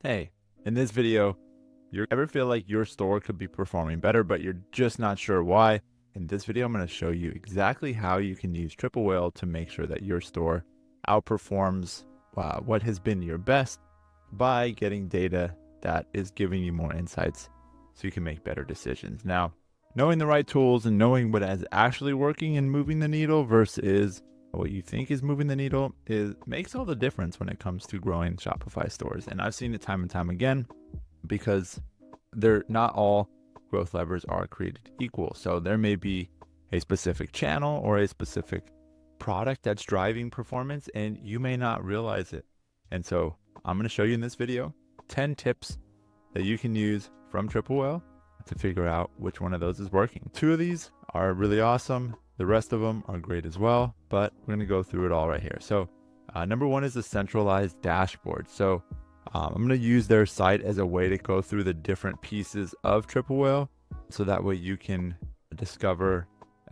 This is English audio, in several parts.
Hey, in this video, you ever feel like your store could be performing better, but you're just not sure why? In this video, I'm going to show you exactly how you can use Triple Whale to make sure that your store outperforms what has been your best by getting data that is giving you more insights so you can make better decisions. Now, knowing the right tools and knowing what is actually working and moving the needle versus what you think is moving the needle makes all the difference when it comes to growing Shopify stores. And I've seen it time and time again because they're not all growth levers are created equal. So there may be a specific channel or a specific product that's driving performance and you may not realize it. And so I'm going to show you in this video 10 tips that you can use from Triple Whale to figure out which one of those is working. 2 of these are really awesome. The rest of them are great as well, but we're going to go through it all right here. So number 1 is the centralized dashboard. So I'm going to use their site as a way to go through the different pieces of Triple Whale so that way you can discover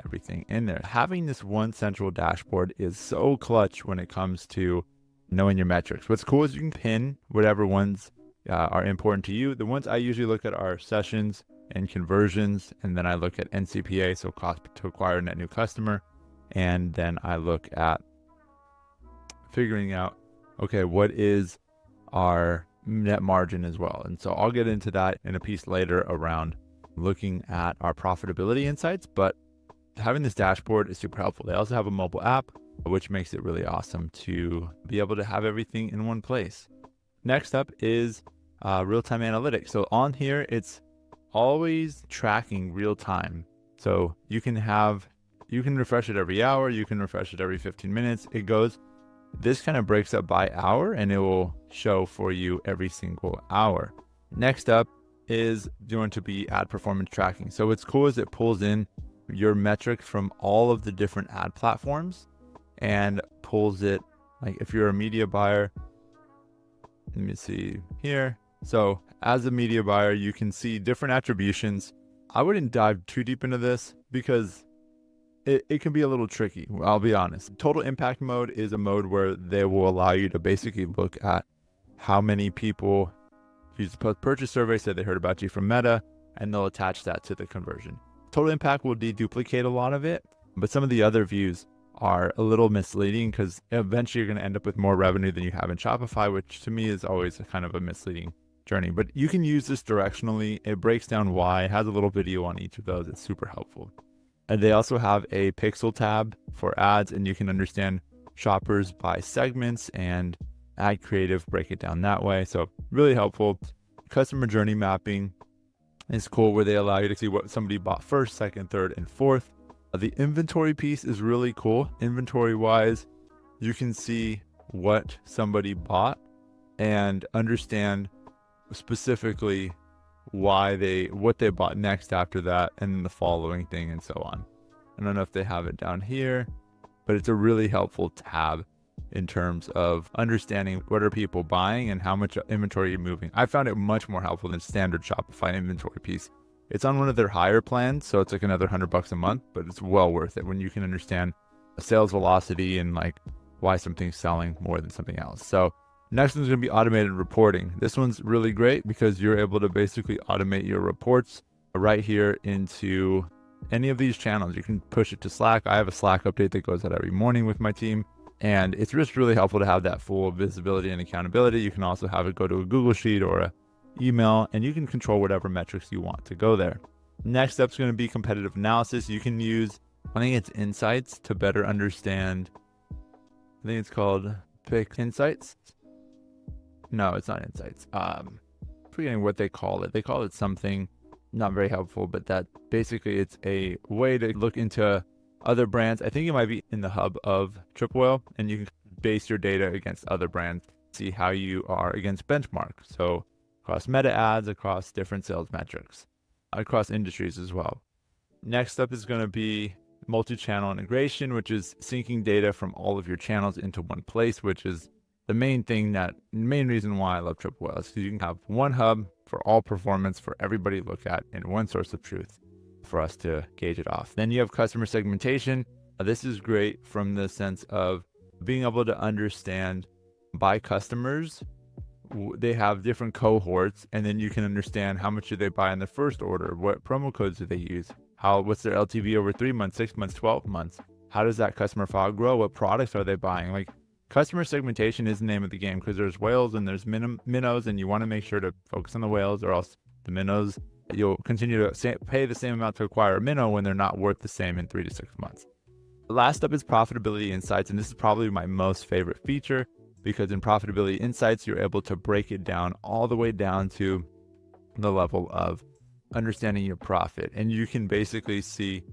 everything in there. Having this one central dashboard is so clutch when it comes to knowing your metrics. What's cool is you can pin whatever ones are important to you. The ones I usually look at are sessions and conversions, and then I look at NCPA, so cost to acquire a net new customer, and then I look at figuring out, okay, what is our net margin as well. And so I'll get into that in a piece later around looking at our profitability insights, but having this dashboard is super helpful. They also have a mobile app, which makes it really awesome to be able to have everything in one place. Next up is real-time analytics. So on here, it's always tracking real time. So you can refresh it every hour, you can refresh it every 15 minutes. This kind of breaks up by hour and it will show for you every single hour. Next up is going to be ad performance tracking. So what's cool is it pulls in your metrics from all of the different ad platforms and pulls it, like if you're a media buyer, let me see here. So as a media buyer, you can see different attributions. I wouldn't dive too deep into this because it can be a little tricky. I'll be honest. Total impact mode is a mode where they will allow you to basically look at how many people use the post-purchase survey, said they heard about you from Meta, and they'll attach that to the conversion. Total impact will deduplicate a lot of it, but some of the other views are a little misleading because eventually you're going to end up with more revenue than you have in Shopify, which to me is always a kind of a misleading journey. But you can use this directionally. It breaks down why. It has a little video on each of those. It's super helpful. And they also have a pixel tab for ads, and you can understand shoppers by segments and ad creative, break it down that way. So really helpful. Customer journey mapping is cool where they allow you to see what somebody bought first, second, third, and fourth. The inventory piece is really cool. Inventory wise, you can see what somebody bought and understand specifically what they bought next after that and the following thing and so on. I don't know if they have it down here, but it's a really helpful tab in terms of understanding what are people buying and how much inventory you're moving. I found it much more helpful than standard Shopify inventory piece. It's on one of their higher plans, so it's like another $100 a month, but it's well worth it when you can understand sales velocity and like why something's selling more than something else. So next one's going to be automated reporting. This one's really great because you're able to basically automate your reports right here into any of these channels. You can push it to Slack. I have a Slack update that goes out every morning with my team, and it's just really helpful to have that full visibility and accountability. You can also have it go to a Google Sheet or a email, and you can control whatever metrics you want to go there. Next up is going to be competitive analysis. You can use, I think it's insights to better understand. I think it's called Pick Insights. No, it's not insights. Forgetting what they call it. They call it something not very helpful, but that basically it's a way to look into other brands. I think it might be in the hub of Triple Whale, and you can base your data against other brands, see how you are against benchmark. So across meta ads, across different sales metrics, across industries as well. Next up is going to be multi-channel integration, which is syncing data from all of your channels into one place, which is the main reason why I love Triple Whale is because you can have one hub for all performance for everybody to look at and one source of truth for us to gauge it off. Then you have customer segmentation. This is great from the sense of being able to understand by customers they have different cohorts, and then you can understand how much do they buy in their first order, what promo codes do they use, what's their LTV over 3 months, 6 months, 12 months, how does that customer file grow, what products are they buying. Like, customer segmentation is the name of the game, because there's whales and there's minnows, and you want to make sure to focus on the whales, or else the minnows, you'll continue to pay the same amount to acquire a minnow when they're not worth the same in 3 to 6 months. The last up is profitability insights, and this is probably my most favorite feature, because in profitability insights, you're able to break it down all the way down to the level of understanding your profit. And you can basically see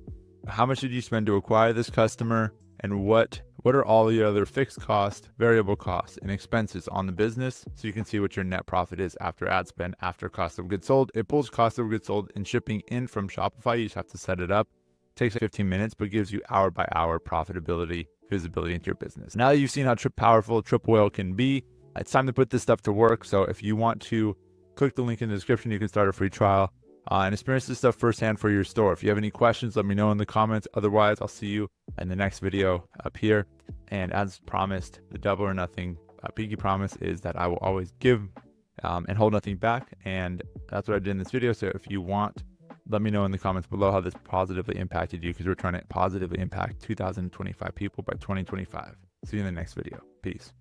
how much did you spend to acquire this customer, and what are all the other fixed costs, variable costs, and expenses on the business. So you can see what your net profit is after ad spend, after cost of goods sold. It pulls cost of goods sold and shipping in from Shopify. You just have to set it up. It takes 15 minutes, but gives you hour by hour profitability, visibility into your business. Now that you've seen how powerful Triple Whale can be, it's time to put this stuff to work. So if you want to, click the link in the description. You can start a free trial and experience this stuff firsthand for your store. If you have any questions, let me know in the comments. Otherwise, I'll see you in the next video up here. And as promised, the double or nothing pinky promise is that I will always give and hold nothing back. And that's what I did in this video. So if you want, let me know in the comments below how this positively impacted you, because we're trying to positively impact 2025 people by 2025. See you in the next video. Peace.